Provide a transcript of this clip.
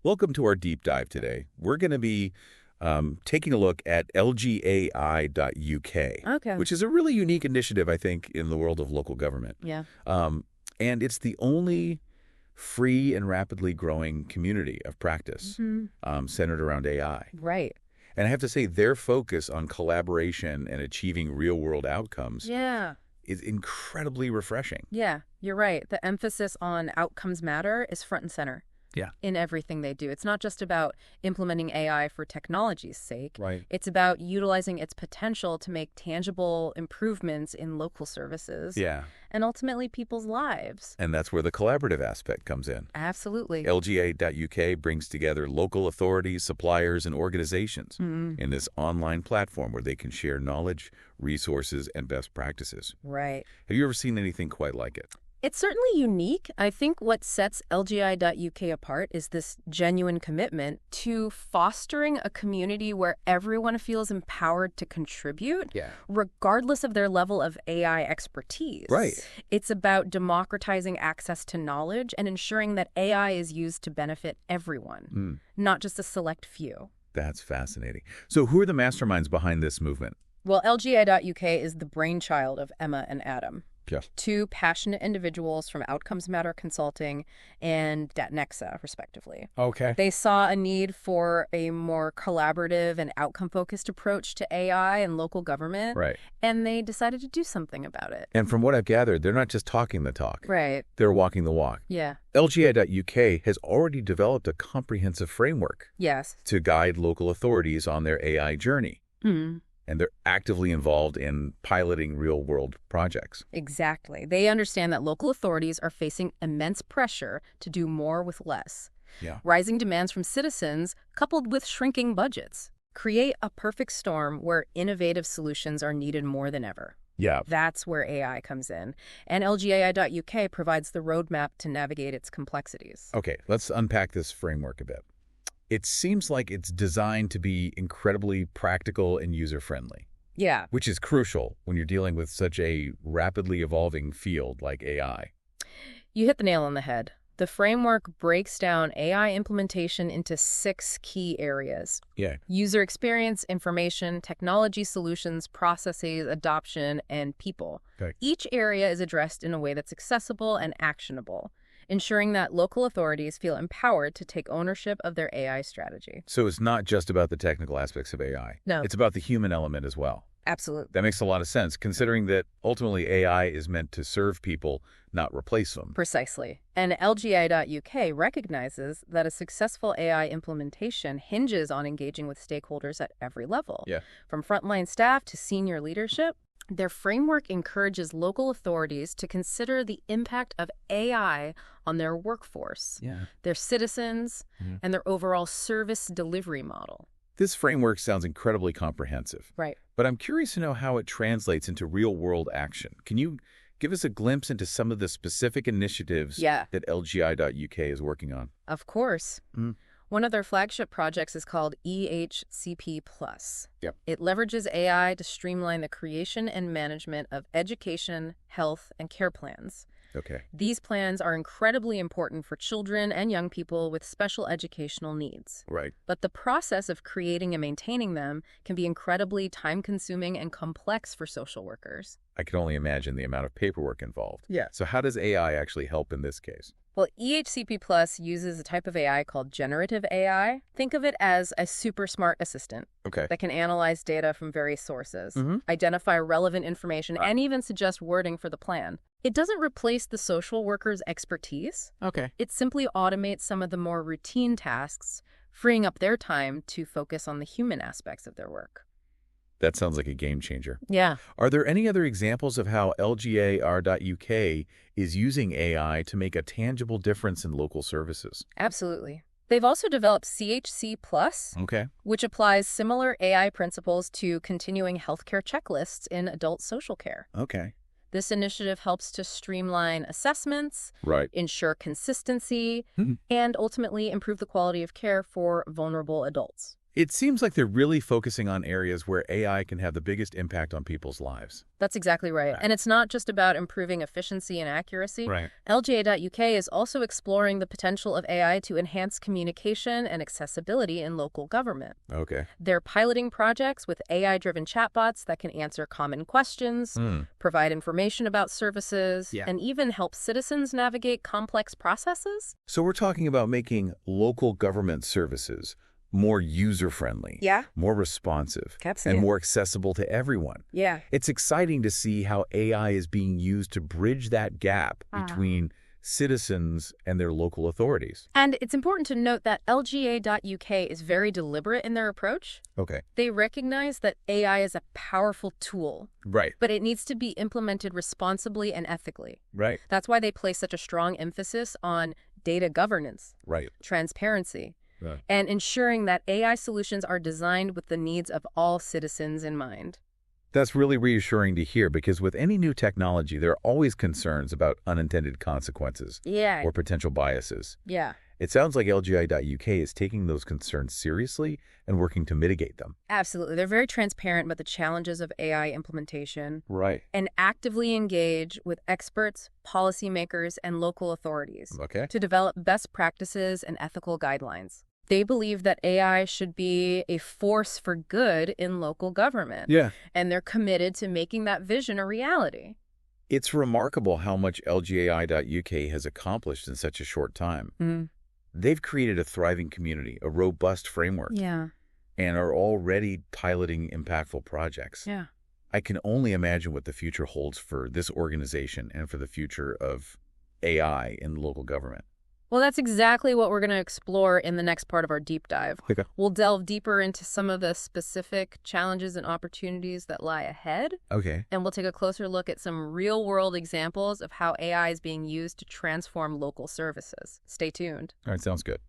Welcome to our deep dive today. We're going to be taking a look at LGAI.UK, Okay. which is a really unique initiative, I think, in the world of local government. Yeah. And it's the only free and rapidly growing community of practice centered around AI. Right. And I have to say, their focus on collaboration and achieving real-world outcomes Yeah. is incredibly refreshing. Yeah. You're right. The emphasis on outcomes matter is front and center. Yeah. In everything they do. It's not just about implementing AI for technology's sake. Right. It's about utilizing its potential to make tangible improvements in local services. Yeah. And ultimately people's lives. And that's where the collaborative aspect comes in. Absolutely. LGA.UK brings together local authorities, suppliers, and organizations in this online platform where they can share knowledge, resources, and best practices. Right. Have you ever seen anything quite like it? It's certainly unique. I think what sets LGI.UK apart is this genuine commitment to fostering a community where everyone feels empowered to contribute, regardless of their level of AI expertise. Right. It's about democratizing access to knowledge and ensuring that AI is used to benefit everyone, not just a select few. That's fascinating. So who are the masterminds behind this movement? Well, LGI.UK is the brainchild of Emma and Adam. Yeah. Two passionate individuals from Outcomes Matter Consulting and Datnexa, respectively. Okay. They saw a need for a more collaborative and outcome-focused approach to AI and local government. Right. And they decided to do something about it. And from what I've gathered, they're not just talking the talk. Right. They're walking the walk. Yeah. LGA.UK has already developed a comprehensive framework Yes. to guide local authorities on their AI journey. And they're actively involved in piloting real-world projects. Exactly. They understand that local authorities are facing immense pressure to do more with less. Yeah. Rising demands from citizens, coupled with shrinking budgets, create a perfect storm where innovative solutions are needed more than ever. Yeah. That's where AI comes in. And LGAI.UK provides the roadmap to navigate its complexities. Okay, let's unpack this framework a bit. It seems like it's designed to be incredibly practical and user-friendly, Yeah. which is crucial when you're dealing with such a rapidly evolving field like AI. You hit the nail on the head. The framework breaks down AI implementation into 6 key areas. Yeah. User experience, information, technology solutions, processes, adoption, and people. Okay. Each area is addressed in a way that's accessible and actionable, ensuring that local authorities feel empowered to take ownership of their AI strategy. So it's not just about the technical aspects of AI. No. It's about the human element as well. Absolutely. That makes a lot of sense, considering that ultimately AI is meant to serve people, not replace them. Precisely. And LGI.UK recognizes that a successful AI implementation hinges on engaging with stakeholders at every level. Yeah. From frontline staff to senior leadership. Their framework encourages local authorities to consider the impact of AI on their workforce, their citizens, and their overall service delivery model. This framework sounds incredibly comprehensive. Right. But I'm curious to know how it translates into real-world action. Can you give us a glimpse into some of the specific initiatives that LGI.UK is working on? Of course. One of their flagship projects is called EHCP+. Yep. It leverages AI to streamline the creation and management of education, health, and care plans. Okay. These plans are incredibly important for children and young people with special educational needs. Right. But the process of creating and maintaining them can be incredibly time-consuming and complex for social workers. I can only imagine the amount of paperwork involved. Yeah. So how does AI actually help in this case? Well, EHCP Plus uses a type of AI called generative AI. Think of it as a super smart assistant that can analyze data from various sources, identify relevant information, and even suggest wording for the plan. It doesn't replace the social worker's expertise. It simply automates some of the more routine tasks, freeing up their time to focus on the human aspects of their work. That sounds like a game changer. Yeah. Are there any other examples of how LGAR.UK is using AI to make a tangible difference in local services? Absolutely. They've also developed CHC Plus, which applies similar AI principles to continuing healthcare checklists in adult social care. This initiative helps to streamline assessments, ensure consistency, and ultimately improve the quality of care for vulnerable adults. It seems like they're really focusing on areas where AI can have the biggest impact on people's lives. That's exactly right. And it's not just about improving efficiency and accuracy. Right. LGA.UK is also exploring the potential of AI to enhance communication and accessibility in local government. Okay. They're piloting projects with AI-driven chatbots that can answer common questions, provide information about services, and even help citizens navigate complex processes. So we're talking about making local government services more user-friendly, more responsive, and more accessible to everyone. It's exciting to see how AI is being used to bridge that gap between citizens and their local authorities. And it's important to note that LGA.UK is very deliberate in their approach. Okay. They recognize that AI is a powerful tool. Right. But it needs to be implemented responsibly and ethically. Right. That's why they place such a strong emphasis on data governance, transparency, and ensuring that AI solutions are designed with the needs of all citizens in mind. That's really reassuring to hear because with any new technology, there are always concerns about unintended consequences or potential biases. It sounds like LGI.UK is taking those concerns seriously and working to mitigate them. Absolutely. They're very transparent about the challenges of AI implementation. Right. And actively engage with experts, policymakers, and local authorities to develop best practices and ethical guidelines. They believe that AI should be a force for good in local government. And they're committed to making that vision a reality. It's remarkable how much LGAI.UK has accomplished in such a short time. They've created a thriving community, a robust framework, and are already piloting impactful projects. I can only imagine what the future holds for this organization and for the future of AI in local government. Well, that's exactly what we're going to explore in the next part of our deep dive. We'll delve deeper into some of the specific challenges and opportunities that lie ahead. And we'll take a closer look at some real-world examples of how AI is being used to transform local services. Stay tuned. All right, sounds good.